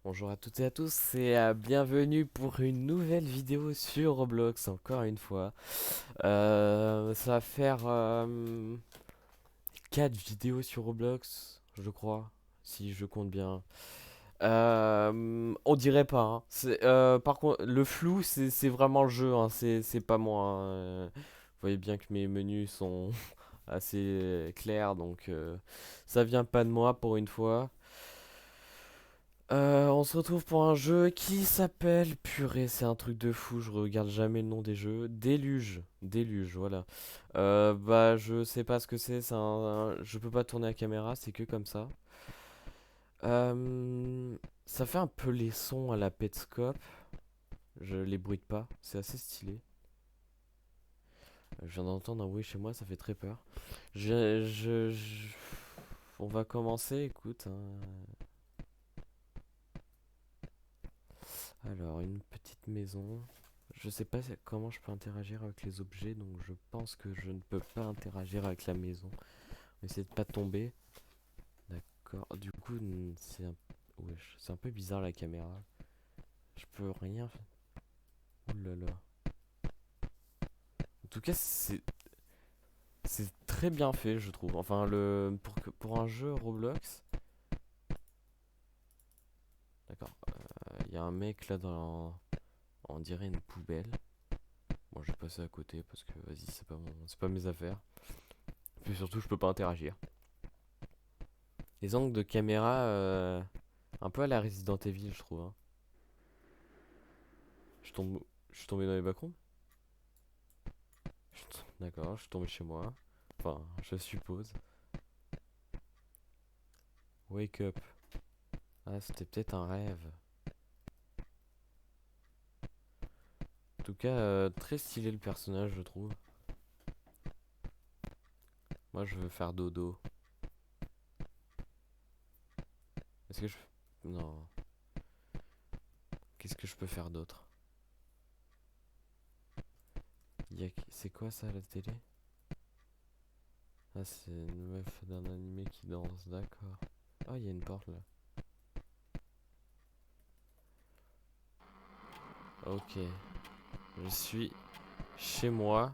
Bonjour à toutes et à tous et bienvenue pour une nouvelle vidéo sur Roblox, encore une fois. Ça va faire 4 vidéos sur Roblox, je crois, si je compte bien. On dirait pas, hein. Par contre, le flou, c'est vraiment le jeu, hein, c'est pas moi, hein. Vous voyez bien que mes menus sont assez clairs, donc ça vient pas de moi pour une fois. On se retrouve pour un jeu qui s'appelle, purée, c'est un truc de fou, je regarde jamais le nom des jeux. Déluge, Déluge, voilà. Bah, je sais pas ce que c'est je peux pas tourner la caméra, c'est que comme ça. Ça fait un peu les sons à la Petscope, je les bruite pas, c'est assez stylé. Je viens d'entendre un bruit chez moi, ça fait très peur. On va commencer, écoute, hein. Alors, une petite maison. Je sais pas comment je peux interagir avec les objets, donc je pense que je ne peux pas interagir avec la maison. On va essayer de pas tomber. D'accord. Du coup, wesh, c'est un peu bizarre la caméra. Je peux rien faire. Ouh là là. En tout cas, c'est très bien fait, je trouve. Enfin, pour un jeu Roblox. D'accord. Il y a un mec là on dirait une poubelle. Bon, je vais passer à côté parce que vas-y, c'est pas mes affaires. Puis surtout, je peux pas interagir. Les angles de caméra, un peu à la Resident Evil, je trouve, hein. Je tombe, je suis tombé dans les backrooms. D'accord, je suis tombé chez moi. Enfin, je suppose. Wake up. Ah, c'était peut-être un rêve. En tout cas, très stylé le personnage, je trouve. Moi, je veux faire dodo. Est-ce que je... Non. Qu'est-ce que je peux faire d'autre? C'est quoi ça, la télé? Ah, c'est une meuf d'un animé qui danse, d'accord. Ah, il y a une porte là. Ok. Je suis chez moi,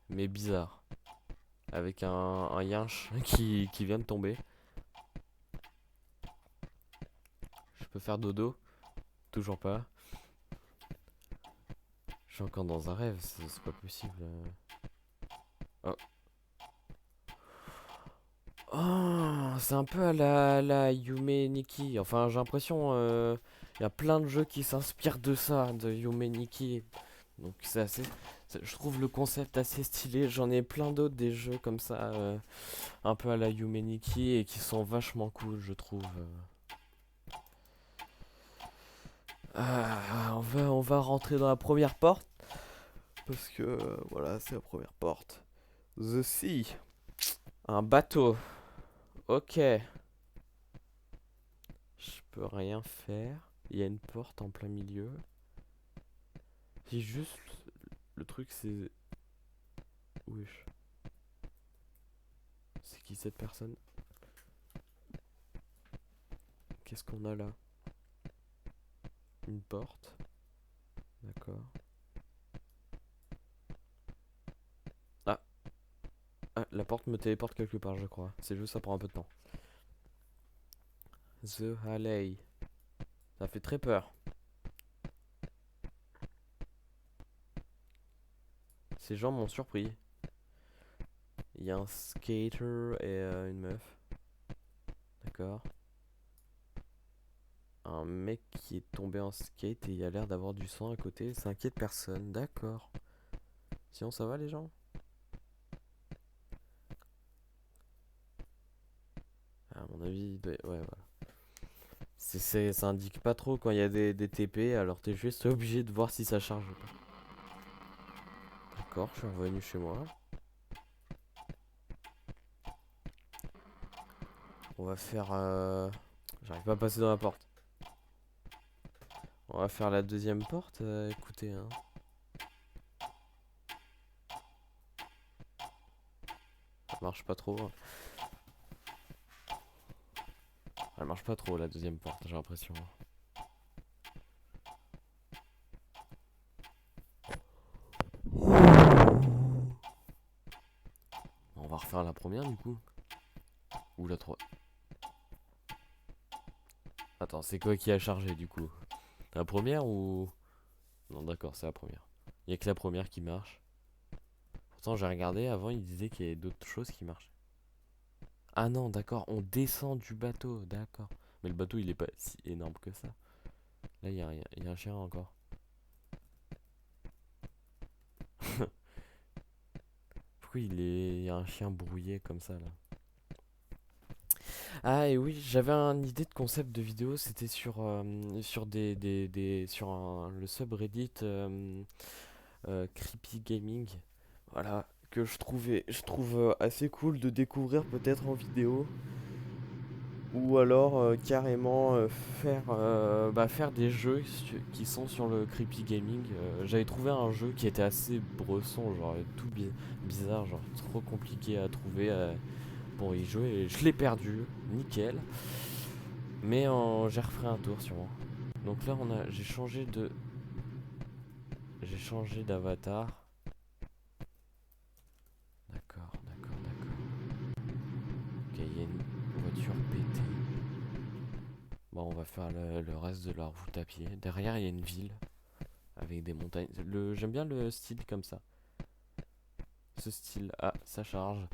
mais bizarre. Avec un yinche qui vient de tomber. Je peux faire dodo? Toujours pas. Je suis encore dans un rêve, c'est pas possible. Oh. Oh, c'est un peu à la Yume Nikki. Enfin, j'ai l'impression, il y a plein de jeux qui s'inspirent de ça, de Yume Nikki. Donc c'est assez, je trouve le concept assez stylé. J'en ai plein d'autres des jeux comme ça, un peu à la Yume Nikki et qui sont vachement cool, je trouve. On va rentrer dans la première porte parce que voilà, c'est la première porte. The Sea, un bateau. Ok, je peux rien faire. Il y a une porte en plein milieu. C'est juste le truc, c'est wesh. C'est qui cette personne? Qu'est-ce qu'on a là? Une porte. D'accord. Ah, la porte me téléporte quelque part, je crois. C'est juste ça prend un peu de temps. The Alley. Ça fait très peur. Ces gens m'ont surpris. Il y a un skater et une meuf. D'accord. Un mec qui est tombé en skate et il y a l'air d'avoir du sang à côté. Ça inquiète personne. D'accord. Sinon, ça va les gens? À mon avis, ouais, voilà. Ça indique pas trop quand il y a des TP, alors t'es juste obligé de voir si ça charge ou pas. D'accord, je suis revenu chez moi. On va faire... J'arrive pas à passer dans la porte. On va faire la deuxième porte, écoutez, hein. Ça marche pas trop, hein. Elle marche pas trop la deuxième porte, j'ai l'impression. va refaire la première du coup. Ou la 3. Attends, c'est quoi qui a chargé du coup? La première ou... Non, d'accord, c'est la première. Il y a que la première qui marche. Pourtant, j'ai regardé avant, il disait qu'il y avait d'autres choses qui marchaient. Ah non, d'accord, on descend du bateau, d'accord. Mais le bateau, il est pas si énorme que ça. Là, il y a un chien encore. Pourquoi il y a un chien brouillé comme ça là? Ah et oui, j'avais une idée de concept de vidéo, c'était sur le subreddit Creepy Gaming. Voilà, que je trouve assez cool de découvrir peut-être en vidéo. Ou alors carrément faire des jeux qui sont sur le Creepy Gaming. J'avais trouvé un jeu qui était assez bresson, genre tout bizarre, genre trop compliqué à trouver pour y jouer. Et je l'ai perdu, nickel. Mais j'ai refait un tour sûrement. Donc là j'ai changé d'avatar. D'accord, d'accord, d'accord. Ok, il y a une voiture pétée. Bon, on va faire le reste de la route à pied. Derrière, il y a une ville avec des montagnes. J'aime bien le style comme ça. Ce style. Ah, ça charge.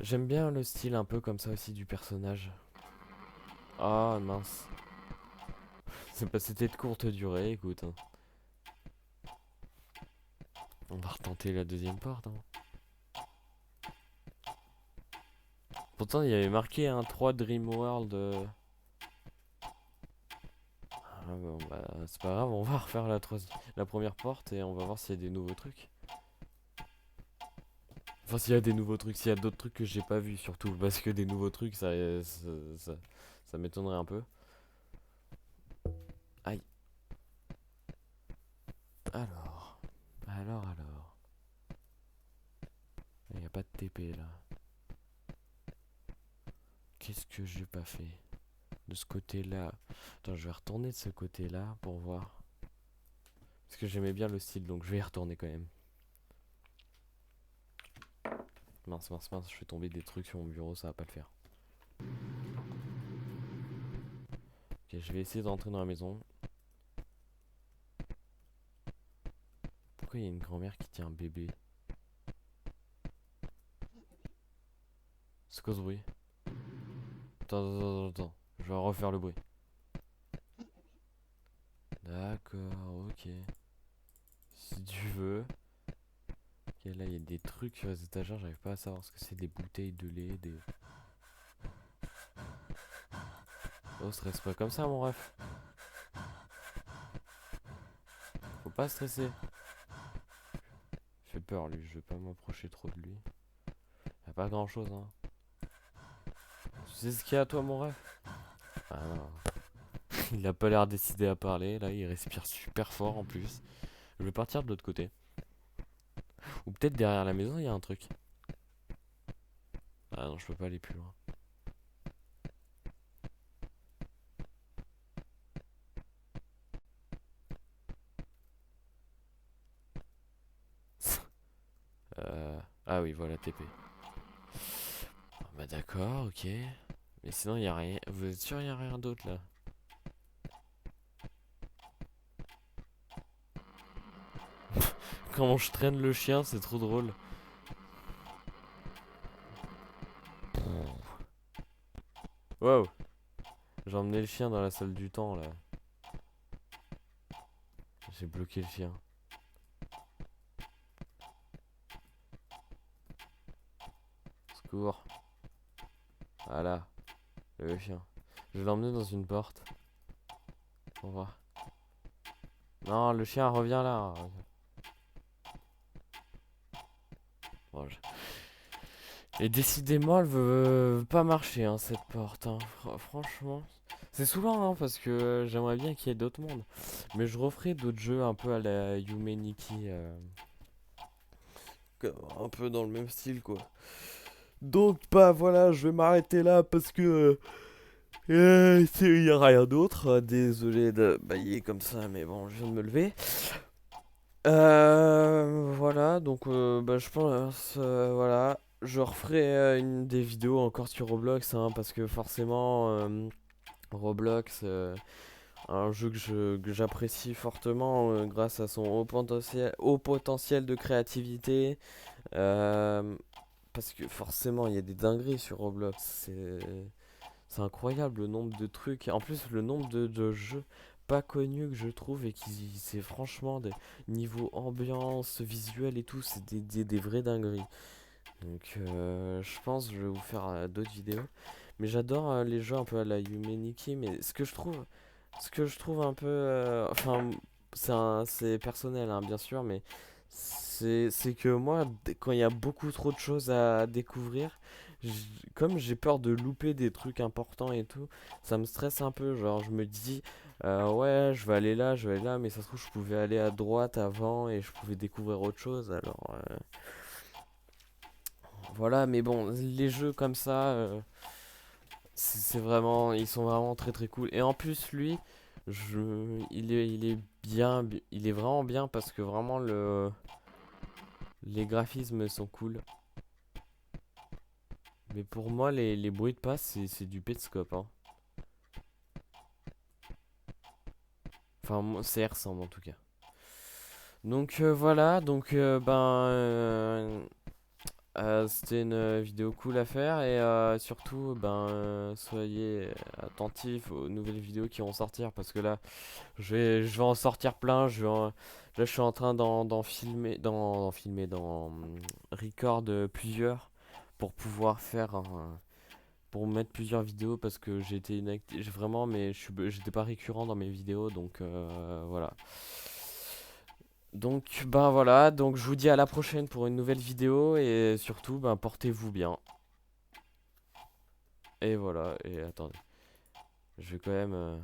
J'aime bien le style un peu comme ça aussi du personnage. Ah, mince. C'était de courte durée, écoute, hein. On va retenter la deuxième porte, hein. Pourtant, il y avait marqué un 3 Dream World. Ah, bon, bah, c'est pas grave, on va refaire la première porte et on va voir s'il y a des nouveaux trucs. Enfin, s'il y a des nouveaux trucs, s'il y a d'autres trucs que j'ai pas vu, surtout parce que des nouveaux trucs, ça m'étonnerait un peu. Aïe. Alors, alors. Il n'y a pas de TP là. Qu'est-ce que j'ai pas fait de ce côté-là? Attends, je vais retourner de ce côté-là pour voir. Parce que j'aimais bien le style, donc je vais y retourner quand même. Mince, mince, mince, je fais tomber des trucs sur mon bureau, ça va pas le faire. Ok, je vais essayer d'entrer dans la maison. Pourquoi il y a une grand-mère qui tient un bébé? C'est quoi ce bruit? Attends. Je vais refaire le bruit. D'accord, ok. Si tu veux. Ok, là il y a des trucs sur les étagères, j'arrive pas à savoir ce que c'est, des bouteilles de lait, des... Oh, stresse pas comme ça mon ref. Faut pas stresser. Il fait peur lui, je vais pas m'approcher trop de lui. Y'a pas grand chose hein. Tu sais ce qu'il y a toi mon ref? Ah non. Il a pas l'air décidé à parler, là il respire super fort en plus. Je vais partir de l'autre côté. Ou peut-être derrière la maison il y a un truc. Ah non, je peux pas aller plus loin. Ah oui, voilà, TP. Ah bah d'accord, ok. Mais sinon, il y a rien. Vous êtes sûr, il y a rien d'autre là? Comment je traîne le chien, c'est trop drôle. Wow, j'ai emmené le chien dans la salle du temps là. J'ai bloqué le chien. Secours. Voilà, le chien. Je vais l'emmener dans une porte. Au revoir. Non, le chien revient là. Bon, et décidément, elle veut pas marcher, hein, cette porte, hein. Franchement. C'est souvent, hein, parce que j'aimerais bien qu'il y ait d'autres mondes. Mais je referai d'autres jeux un peu à la Humanity. Un peu dans le même style, quoi. Donc, bah voilà, je vais m'arrêter là parce que il y a rien d'autre. Désolé de bailler comme ça, mais bon, je viens de me lever. Voilà, donc bah, je pense, voilà. je referai des vidéos encore sur Roblox, hein, parce que forcément, Roblox, un jeu que j'apprécie fortement grâce à son haut potentiel de créativité. euh, Parce que forcément, il y a des dingueries sur Roblox. C'est incroyable le nombre de trucs. En plus, le nombre de jeux pas connus que je trouve et qui c'est franchement des niveaux ambiance, visuel et tout, c'est des vraies dingueries. Donc, je pense que je vais vous faire d'autres vidéos. Mais j'adore les jeux un peu à la Humanity. Mais ce que je trouve un peu, enfin, c'est personnel, hein, bien sûr, mais c'est que moi, quand il y a beaucoup trop de choses à découvrir, comme j'ai peur de louper des trucs importants et tout, ça me stresse un peu. Genre, je me dis, ouais, je vais aller là, mais ça se trouve, je pouvais aller à droite avant et je pouvais découvrir autre chose. Alors, voilà, mais bon, les jeux comme ça, c'est vraiment, ils sont vraiment très très cool. Et en plus, lui, il est bien, il est vraiment bien parce que vraiment les graphismes sont cool. Mais pour moi, les bruits de passe, c'est du Petscope, hein. Enfin, ça y ressemble en tout cas. Donc voilà, donc c'était une vidéo cool à faire et surtout soyez attentifs aux nouvelles vidéos qui vont sortir parce que là je vais en sortir plein. Là je suis en train d'en filmer, record plusieurs pour pouvoir pour mettre plusieurs vidéos parce que j'ai été inactif vraiment, mais j'étais pas récurrent dans mes vidéos donc voilà. Donc ben voilà, donc je vous dis à la prochaine pour une nouvelle vidéo et surtout ben portez-vous bien. Et voilà, et attendez, je vais quand même